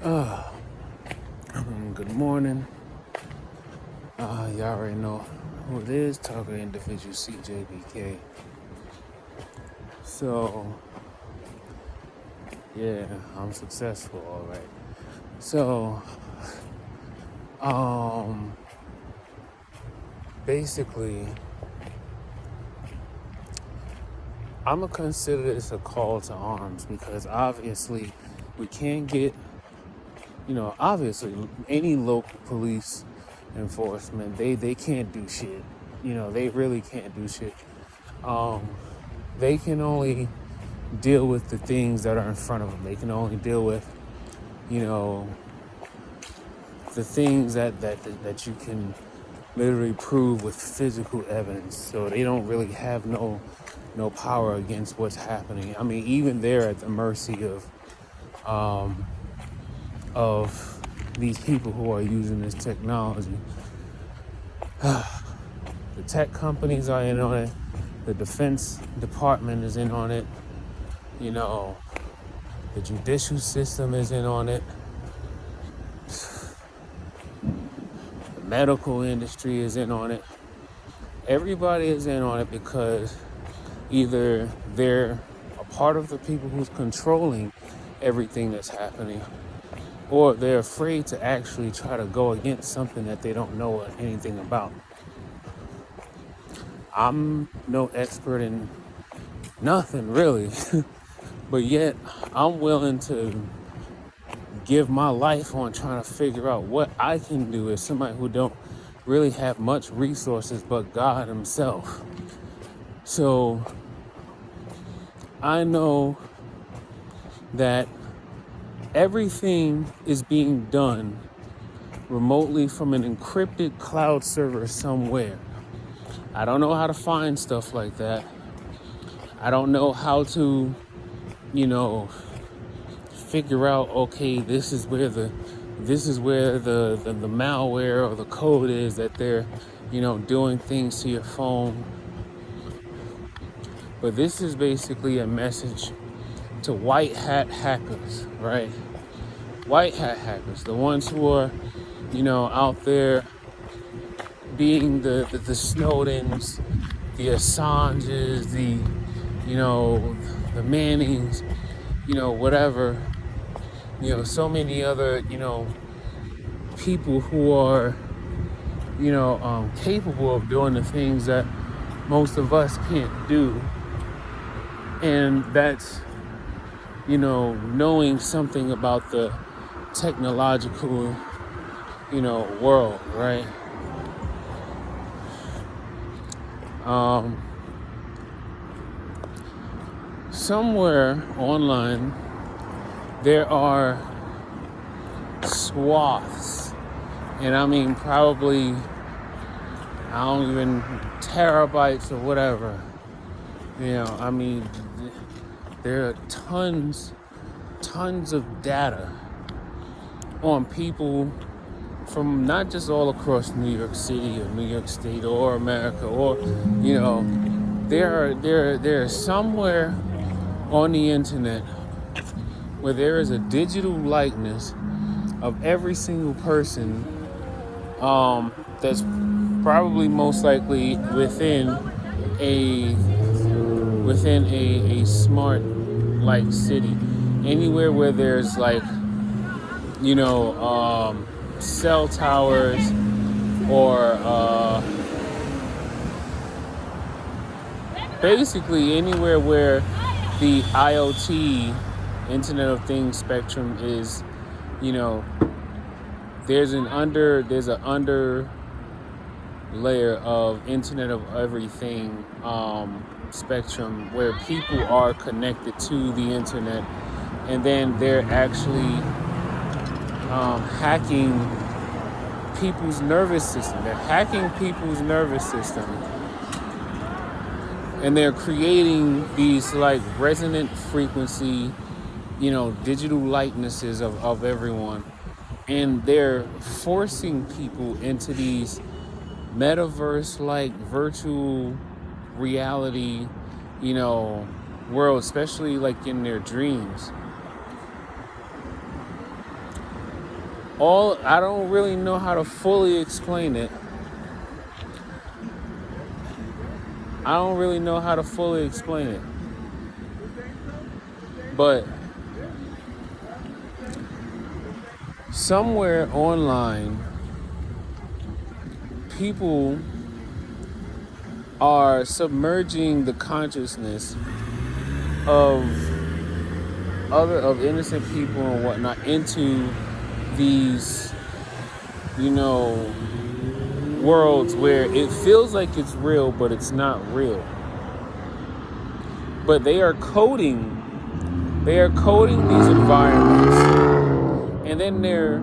Uh, Good morning. Y'all already know who it is. Talker individual CJBK. So, yeah, I'm successful, all right. So, um, basically, I'm gonna consider this a call to arms because obviously we can't get, obviously any local police enforcement, they can't do shit. They really can't do shit. Um, they can only deal with the things that are in front of them. They can only deal with, you know, the things that you can literally prove with physical evidence. So they don't really have no power against what's happening. I mean, even they're at the mercy of these people who are using this technology. The tech companies are in on it. The Defense Department is in on it. You know, the judicial system is in on it. The medical industry is in on it. Everybody is in on it because either they're a part of the people who's controlling everything that's happening, or they're afraid to actually try to go against something that they don't know anything about. I'm no expert in nothing really, but yet I'm willing to give my life on trying to figure out what I can do as somebody who don't really have much resources but God himself. So I know that everything is being done remotely from an encrypted cloud server somewhere. I don't know how to find stuff like that. I don't know how to, figure out, okay, this is where the malware or the code is that they're, doing things to your phone. But this is basically a message to white hat hackers, right? White hat hackers, the ones who are, out there being the Snowdens, the Assanges, the Mannings, whatever, so many other, people who are, capable of doing the things that most of us can't do. And that's, knowing something about the technological, world, right? Somewhere online, there are swaths, and I mean probably, I don't even, terabytes or whatever. I mean, there are tons of data on people from not just all across New York City or New York State or America, or, there are somewhere on the internet where there is a digital likeness of every single person that's probably most likely within a smart like city, anywhere where there's like cell towers or basically anywhere where the IoT, Internet of Things spectrum is, there's an under layer of Internet of Everything spectrum where people are connected to the internet, and then they're actually hacking people's nervous system. They're hacking people's nervous system, and they're creating these like resonant frequency, digital likenesses of everyone, and they're forcing people into these metaverse-like virtual reality, world, especially like in their dreams. I don't really know how to fully explain it. I don't really know how to fully explain it. But somewhere online, people are submerging the consciousness of innocent people and whatnot into these, worlds where it feels like it's real, but it's not real. But they are coding these environments, and then they're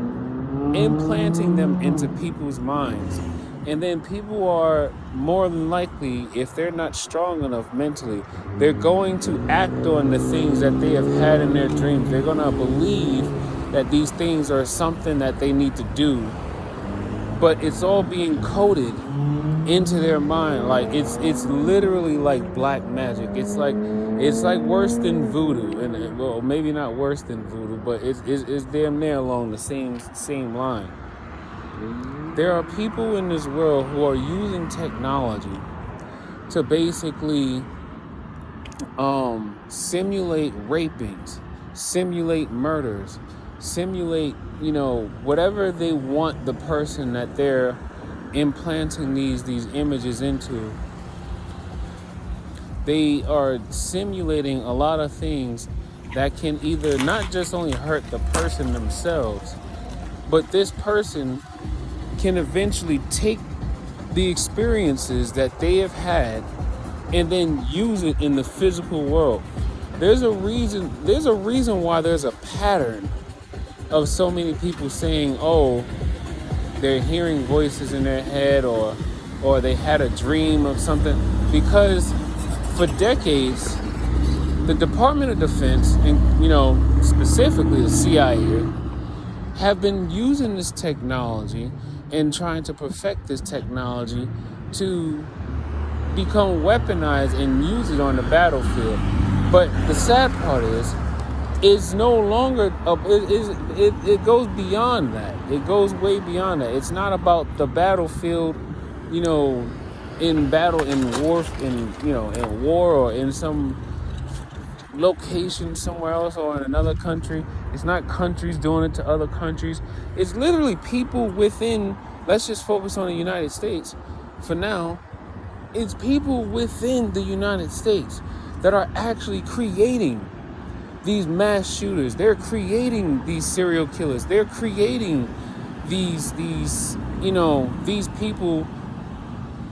implanting them into people's minds. And then people are more than likely, if they're not strong enough mentally, they're going to act on the things that they have had in their dreams. They're going to believe that these things are something that they need to do. But it's all being coded into their mind. Like it's literally like black magic. It's like worse than voodoo, and well, maybe not worse than voodoo, but it's damn near along the same line. There are people in this world who are using technology to basically simulate rapings, simulate murders, simulate, whatever they want the person that they're implanting these images into. They are simulating a lot of things that can either not just only hurt the person themselves, but this person can eventually take the experiences that they have had and then use it in the physical world. There's a reason why there's a pattern of so many people saying, oh, they're hearing voices in their head or they had a dream of something, because for decades the Department of Defense and specifically the CIA have been using this technology and trying to perfect this technology to become weaponized and use it on the battlefield. But the sad part is, it's no longer, it goes beyond that. It goes way beyond that. It's not about the battlefield, in battle, in war, in war, or in some location somewhere else or in another country. It's not countries doing it to other countries. It's literally people within, let's just focus on the United States for now. It's people within the United States that are actually creating these mass shooters. They're creating these serial killers. They're creating these people.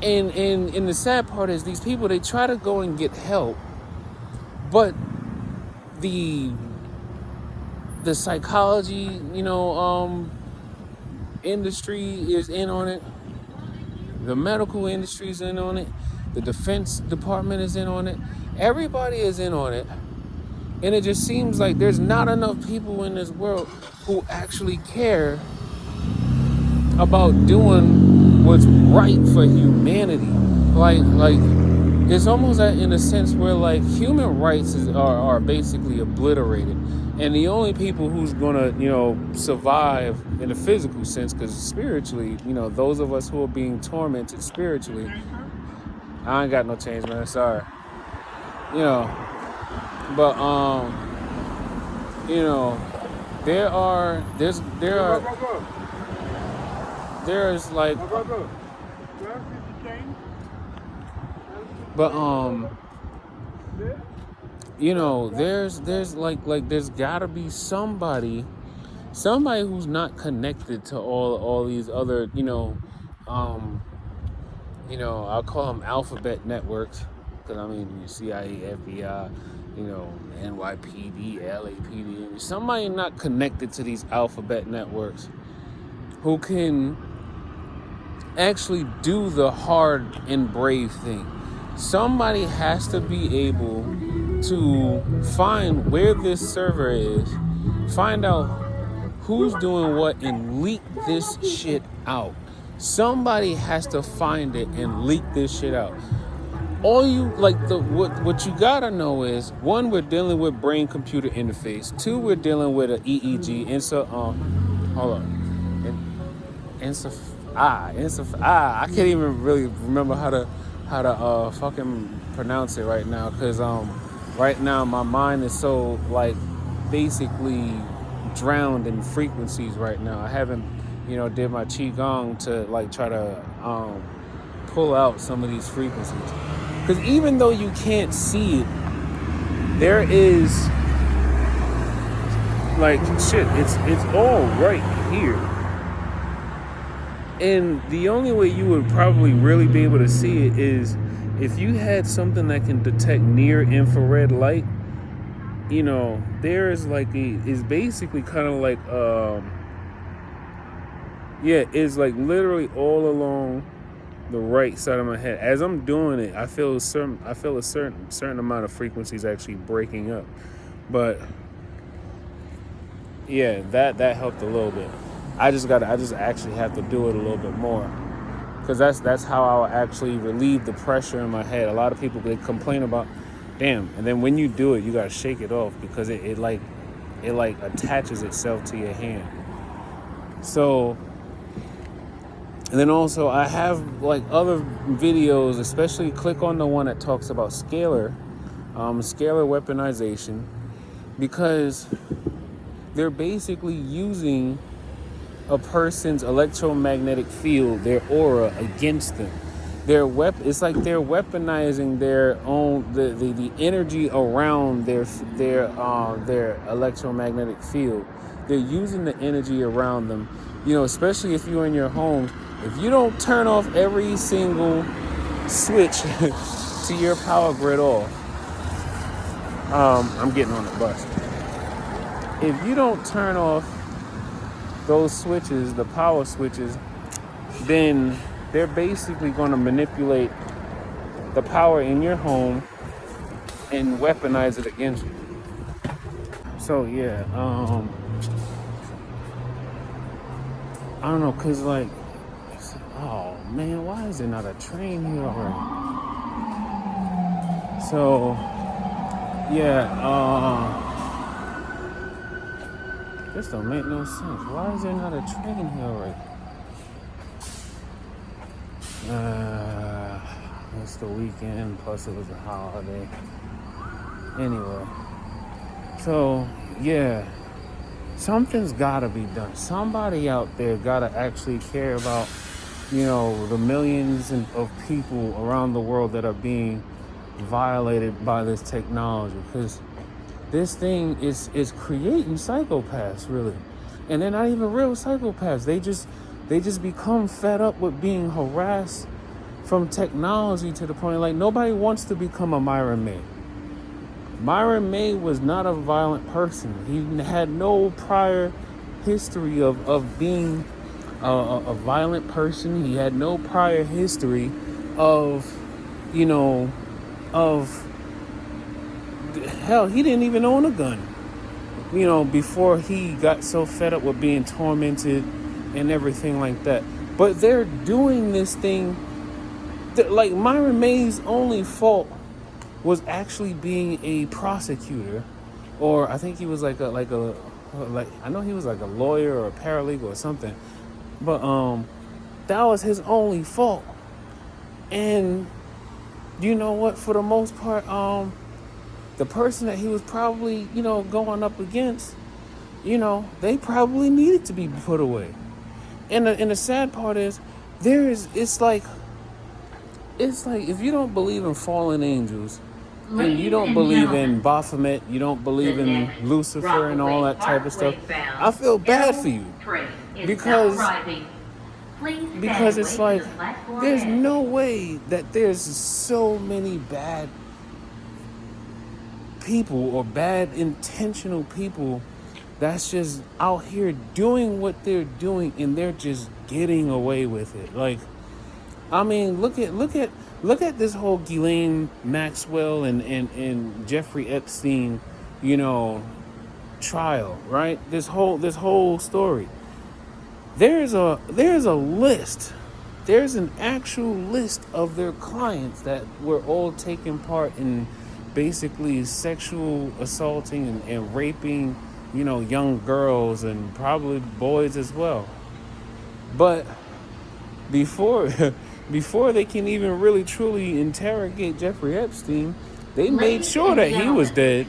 And the sad part is, these people, they try to go and get help, but the psychology, industry is in on it. The medical industry is in on it. The Defense Department is in on it. Everybody is in on it. And it just seems like there's not enough people in this world who actually care about doing what's right for humanity. Like it's almost in a sense where like human rights are basically obliterated. And the only people who's gonna, survive in a physical sense, because spiritually, those of us who are being tormented spiritually, I ain't got no change, man. Sorry. But there's like, but there's like there's gotta be somebody who's not connected to all these other, I'll call them alphabet networks, because CIA, FBI, NYPD, LAPD, somebody not connected to these alphabet networks who can actually do the hard and brave thing. Somebody has to be able to find where this server is, find out who's doing what, and leak this shit out. Somebody has to find it and leak this shit out. All you what you gotta know is, one, we're dealing with brain computer interface. Two, we're dealing with an EEG. And so hold on. I can't even really remember how to fucking pronounce it right now, because right now my mind is so like basically drowned in frequencies right now. I haven't did my qigong to like try to pull out some of these frequencies, because even though you can't see it, there is like shit. It's all right here. And the only way you would probably really be able to see it is if you had something that can detect near infrared light. There is like is basically kind of like it's like literally all along the right side of my head. As I'm doing it, I feel a certain amount of frequencies actually breaking up. But yeah, that helped a little bit. I just actually have to do it a little bit more, because that's how I'll actually relieve the pressure in my head. A lot of people, they complain about, damn, and then when you do it, you gotta shake it off, because it attaches itself to your hand. So, and then also I have like other videos, especially click on the one that talks about scalar weaponization, because they're basically using a person's electromagnetic field, their aura, against them. It's like they're weaponizing their own the energy around their electromagnetic field. They're using the energy around them. Especially if you're in your home, if you don't turn off every single switch to your power grid off. I'm getting on the bus. If you don't turn off those switches, the power switches, then they're basically going to manipulate the power in your home and weaponize it against you. So yeah, I don't know, cause like, oh man, why is there not a train here already? So yeah, this don't make no sense. Why is there not a train here already? It's the weekend, plus it was a holiday. Anyway, so yeah, something's gotta be done. Somebody out there gotta actually care about, the millions of people around the world that are being violated by this technology, because this thing is creating psychopaths, really. And they're not even real psychopaths. They just become fed up with being harassed from technology, to the point like nobody wants to become a Myron May. Myron May was not a violent person. He had no prior history of being a violent person. He had no prior history of hell, he didn't even own a gun, before he got so fed up with being tormented and everything like that. But they're doing this thing like Myron May's only fault was actually being a prosecutor, or I think he was like I know he was like a lawyer or a paralegal or something, but that was his only fault. And you know what? For the most part, the person that he was probably going up against, they probably needed to be put away. And the sad part is, it's like if you don't believe in fallen angels, and you don't believe in Baphomet, you don't believe in Lucifer and all that type of stuff, I feel bad for you, because it's like there's no way that there's so many bad people or bad intentional people that's just out here doing what they're doing, and they're just getting away with it. Like, I mean, look at this whole Ghislaine Maxwell and Jeffrey Epstein, trial, right? This whole story. There's a list. There's an actual list of their clients that were all taking part in basically sexual assaulting and raping, young girls and probably boys as well. But before before they can even really truly interrogate Jeffrey Epstein, they made sure that he was dead,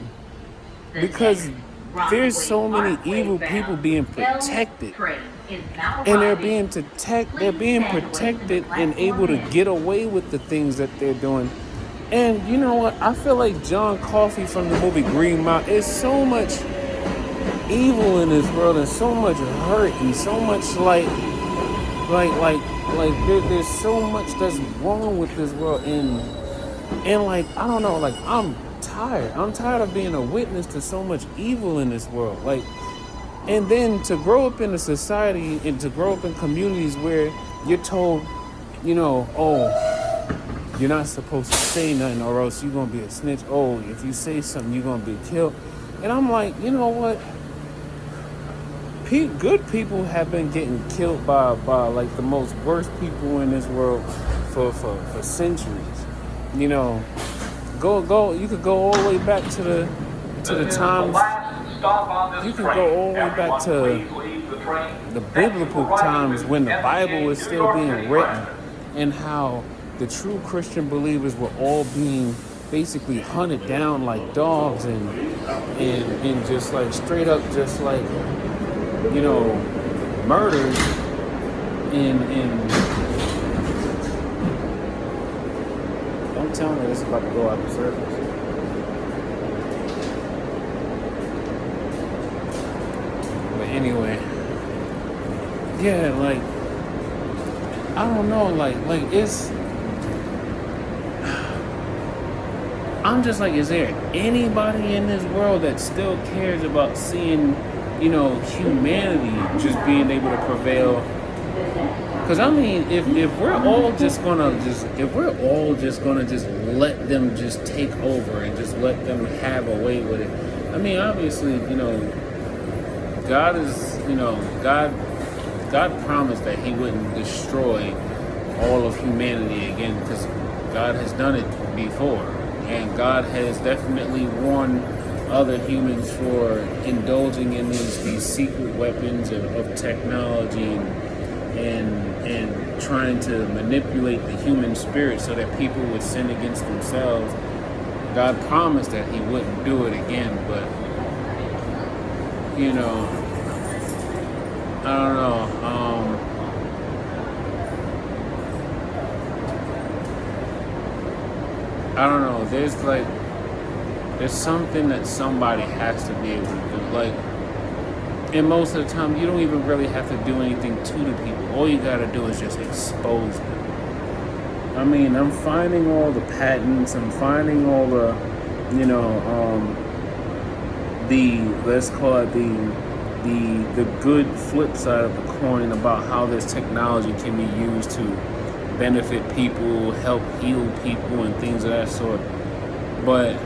because there's so many evil people being protected, and they're being protected and able to get away with the things that they're doing. And you know what? I feel like John Coffey from the movie Green Mile. There's so much evil in this world, and so much hurt, and so much there's so much that's wrong with this world, and like, I don't know, like, I'm tired of being a witness to so much evil in this world, like. And then to grow up in a society and to grow up in communities where you're told, oh, you're not supposed to say nothing or else you're going to be a snitch. Oh, if you say something, you're going to be killed. And I'm like, you know what? Good people have been getting killed by like the most worst people in this world for centuries. You know, you could go all the way back to the times. You can go all the way back to the biblical times when the Bible was still being written, and how the true Christian believers were all being basically hunted down like dogs, and just like straight up, just like, murdered in don't tell me this is about to go out the surface. But anyway, yeah, like, I don't know, like it's, I'm just like, is there anybody in this world that still cares about seeing, humanity just being able to prevail? Because I mean, if we're all just gonna let them just take over and just let them have a way with it, I mean, obviously, God is, God promised that He wouldn't destroy all of humanity again, because God has done it before, and God has definitely warned other humans for indulging in these secret weapons of technology and trying to manipulate the human spirit so that people would sin against themselves. God promised that He wouldn't do it again, but I don't know. I don't know. There's something that somebody has to be able to do. Like, and most of the time, you don't even really have to do anything to the people. All you gotta do is just expose them. I mean, I'm finding all the patents. I'm finding all the, let's call it the good flip side of the coin about how this technology can be used to benefit people, help heal people, and things of that sort. But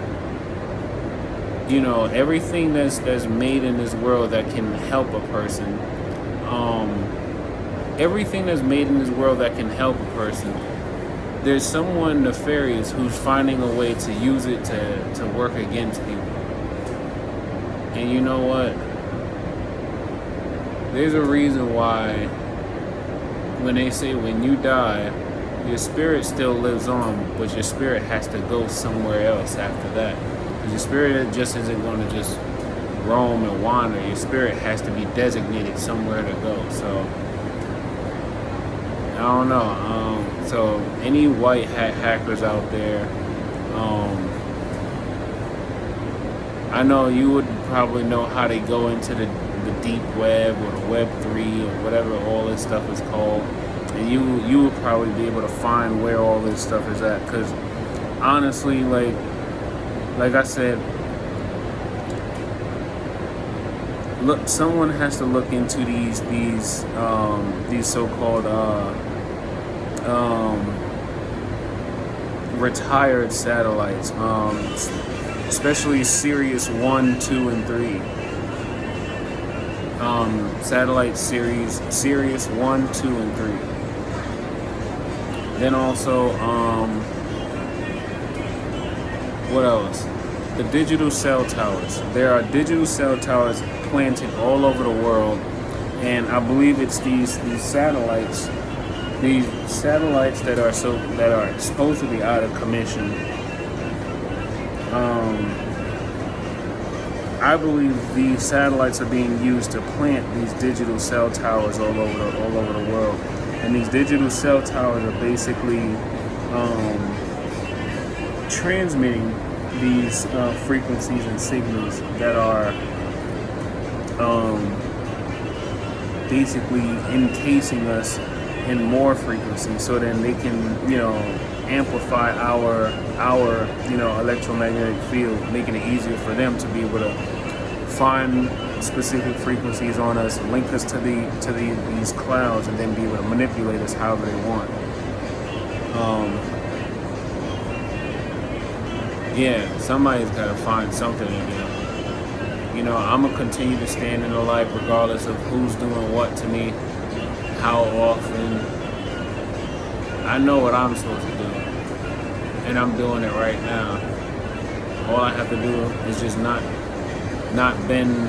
everything that's made in this world that can help a person, there's someone nefarious who's finding a way to use it to work against people. And you know what? There's a reason why when they say when you die, your spirit still lives on, but your spirit has to go somewhere else after that. Because your spirit just isn't going to just roam and wander. Your spirit has to be designated somewhere to go. So, I don't know. So, any white hat hackers out there, I know you would probably know how they go into the deep web or the Web 3 or whatever all this stuff is called. And you would probably be able to find where all this stuff is at. Because honestly, like I said, look, someone has to look into these so-called retired satellites, especially Sirius 1, 2, and 3. Satellite series Sirius 1, 2, and 3. Then also, what else? The digital cell towers. There are digital cell towers planted all over the world, And I believe it's these satellites that are supposedly out of commission. I believe these satellites are being used to plant these digital cell towers all over the world, and these digital cell towers are basically transmitting these frequencies and signals that are basically encasing us in more frequencies, so then they can, amplify our electromagnetic field, making it easier for them to be able to find specific frequencies on us, link us to these clouds, and then be able to manipulate us however they want. Somebody's got to find something to do. I'm going to continue to stand in the light regardless of who's doing what to me, how often. I know what I'm supposed to do, and I'm doing it right now. All I have to do is just not bend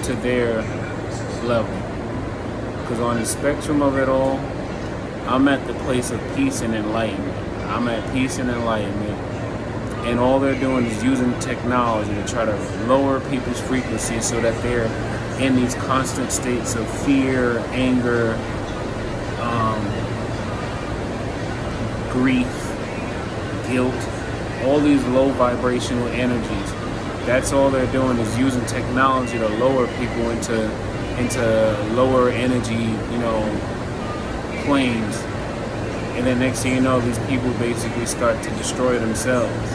to their level. Because on the spectrum of it all, I'm at the place of peace and enlightenment. I'm at peace and enlightenment. And all they're doing is using technology to try to lower people's frequency so that they're in these constant states of fear, anger, grief, guilt, all these low vibrational energies. That's all they're doing is using technology to lower people into lower energy, planes. And then next thing you know, these people basically start to destroy themselves.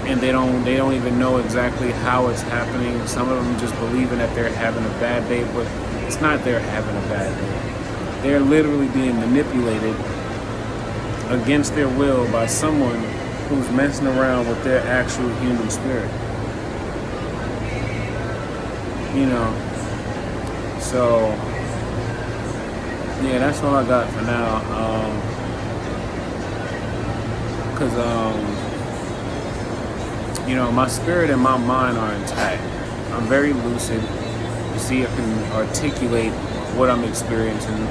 And they don't even know exactly how it's happening. Some of them just believing that they're having a bad day, but it's not they're having a bad day. They're literally being manipulated against their will by someone who's messing around with their actual human spirit. So yeah, that's all I got for now. Because my spirit and my mind are intact. I'm very lucid. You see, I can articulate what I'm experiencing.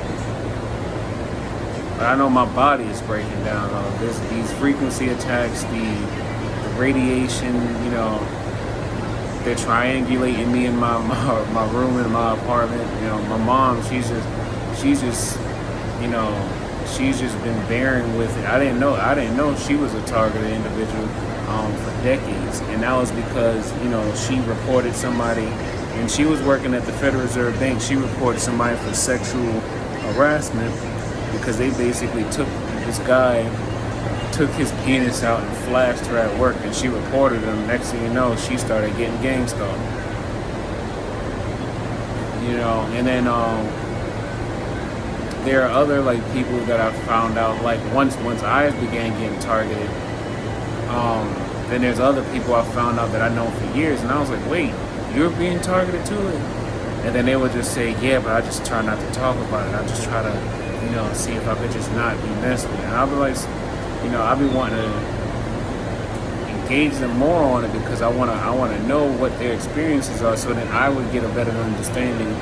But I know my body is breaking down. These frequency attacks, the radiation, they're triangulating me in my room in my apartment. My mom, she's just been bearing with it. I didn't know she was a targeted individual for decades, and that was because she reported somebody, and she was working at the Federal Reserve Bank. She reported somebody for sexual harassment because they basically took his penis out and flashed her at work, and she reported him. Next thing you know, she started getting gang stalked. And then there are other people that I found out, once I began getting targeted, then there's other people I found out that I know for years, and I was like, wait, you're being targeted too? And then they would just say, yeah, but I just try not to talk about it. I just try to, see if I could just not be messed with. And I'll be like, I'll be wanting to engage them more on it because I want to know what their experiences are, so that I would get a better understanding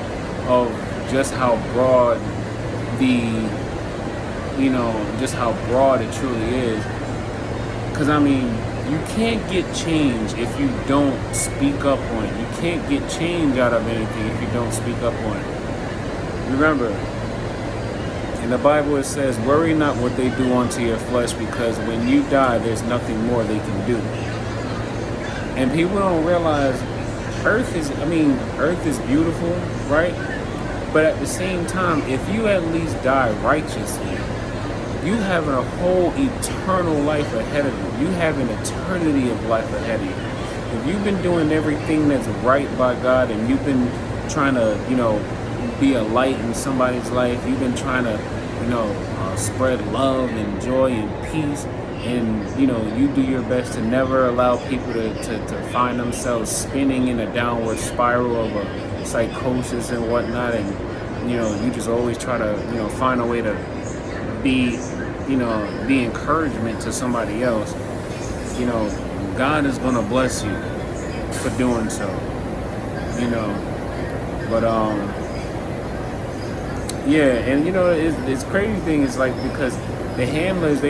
of just how broad just how broad it truly is. Because you can't get change if you don't speak up on it. You can't get change out of anything if you don't speak up on it. Remember, in the Bible it says, worry not what they do unto your flesh, because when you die, there's nothing more they can do. And people don't realize Earth is beautiful, right? But at the same time, if you at least die righteously, you have a whole eternal life ahead of you. You have an eternity of life ahead of you. If you've been doing everything that's right by God, and you've been trying to, be a light in somebody's life, you've been trying to, spread love and joy and peace, and, you do your best to never allow people to find themselves spinning in a downward spiral of a psychosis and whatnot, and, you just always try to, find a way to be encouragement to somebody else. God is going to bless you for doing so, but Yeah, and it's crazy thing is like because the handlers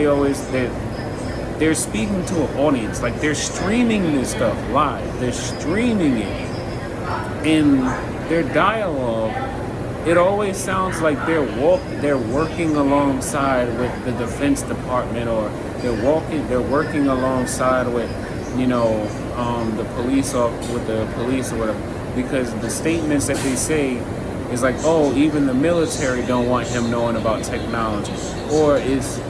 they're speaking to an audience, like they're streaming this stuff live, they're streaming it, in their dialogue. It always sounds like they're working alongside with the Defense Department, or they're working alongside with the police with the police or whatever, because the statements that they say is like, oh, even the military don't want him knowing about technology, or it's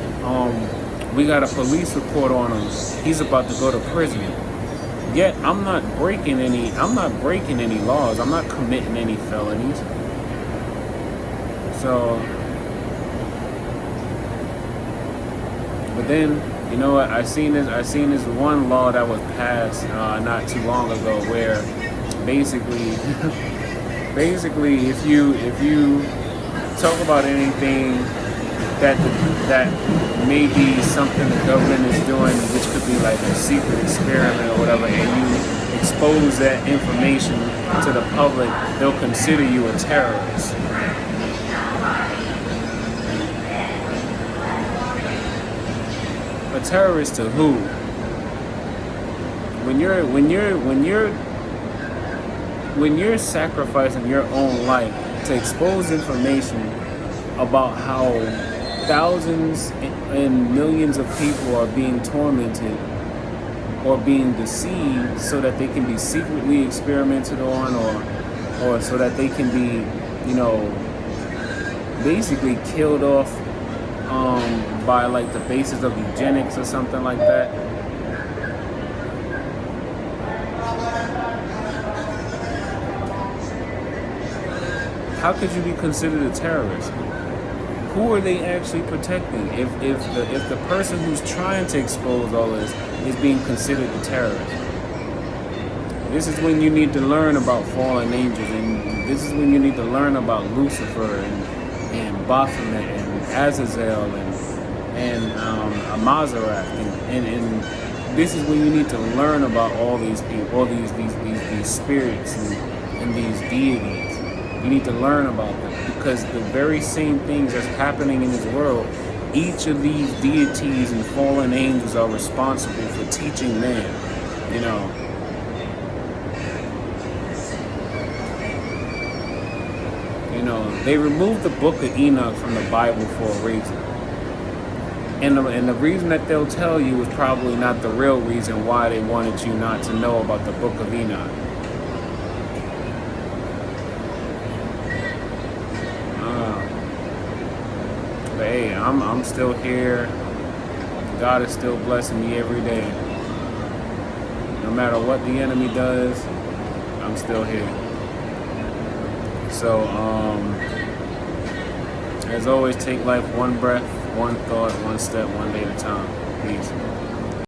we got a police report on him, he's about to go to prison. Yet I'm not breaking any laws, I'm not committing any felonies. So, but then, you know what? I seen this one law that was passed not too long ago, where basically, if you talk about anything that may be something the government is doing, which could be like a secret experiment or whatever, and you expose that information to the public, they'll consider you a terrorist. A terrorist to who? When you're sacrificing your own life to expose information about how thousands and millions of people are being tormented or being deceived so that they can be secretly experimented on, or so that they can be, basically killed off by like the basis of eugenics or something like that. How could you be considered a terrorist? Who are they actually protecting if the person who's trying to expose all this is being considered a terrorist? This is when you need to learn about fallen angels, and this is when you need to learn about Lucifer and Baphomet and Azazel and Amazareth, and this is when you need to learn about all these people, all these spirits and these deities. You need to learn about them, because the very same things that's happening in this world, each of these deities and fallen angels are responsible for teaching man. They removed the book of Enoch from the Bible for a reason. And the reason that they'll tell you is probably not the real reason why they wanted you not to know about the book of Enoch. But hey, I'm still here. God is still blessing me every day. No matter what the enemy does, I'm still here. So, as always, take life one breath, one thought, one step, one day at a time. Peace.